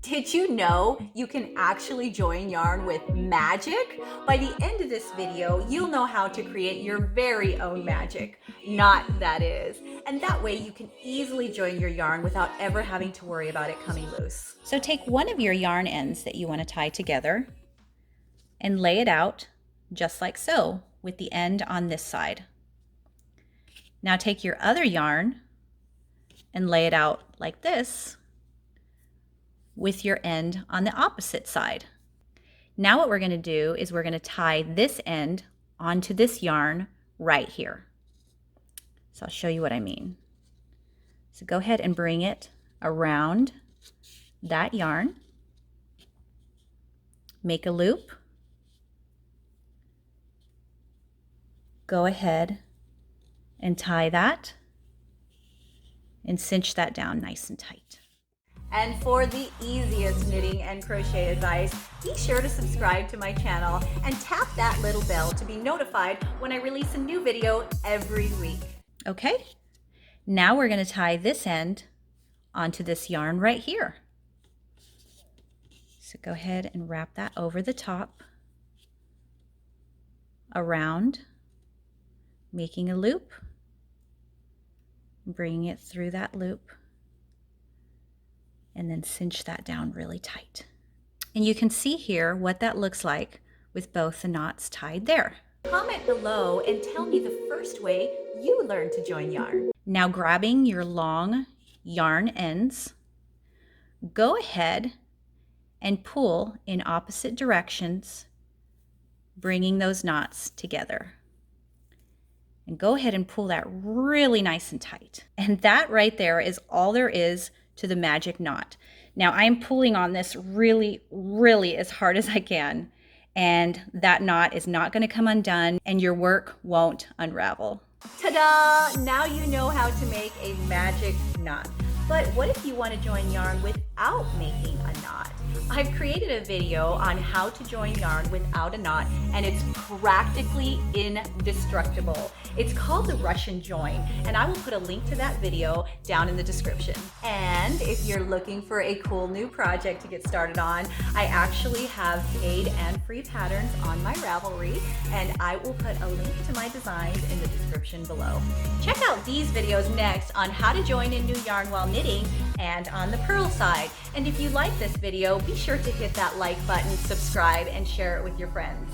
Did you know you can actually join yarn with magic? By the end of this video, you'll know how to create your very own magic. Knot, that is. And that way you can easily join your yarn without ever having to worry about it coming loose. So take one of your yarn ends that you want to tie together and lay it out just like so, with the end on this side. Now take your other yarn and lay it out like this with your end on the opposite side. Now what we're going to do is we're going to tie this end onto this yarn right here. So I'll show you what I mean. So go ahead and bring it around that yarn, make a loop, go ahead and tie that and cinch that down nice and tight. And for the easiest knitting and crochet advice, be sure to subscribe to my channel and tap that little bell to be notified when I release a new video every week. Okay, now we're going to tie this end onto this yarn right here. So go ahead and wrap that over the top, around, making a loop, bringing it through that loop, and then cinch that down really tight. And you can see here what that looks like with both the knots tied there. Comment below and tell me the first way you learned to join yarn. Now grabbing your long yarn ends, go ahead and pull in opposite directions, bringing those knots together. And go ahead and pull that really nice and tight. And that right there is all there is to the magic knot. Now I'm pulling on this really as hard as I can, and that knot is not going to come undone and your work won't unravel. Ta-da! Now you know how to make a magic knot. But what if you want to join yarn without making a knot? I've created a video on how to join yarn without a knot, and it's practically indestructible. It's called the Russian join, and I will put a link to that video down in the description. And if you're looking for a cool new project to get started on, I actually have paid and free patterns on my Ravelry, and I will put a link to my designs in the description below. Check out these videos next on how to join in new yarn while knitting and on the purl side. And if you like this video, be sure to hit that like button, subscribe, and share it with your friends.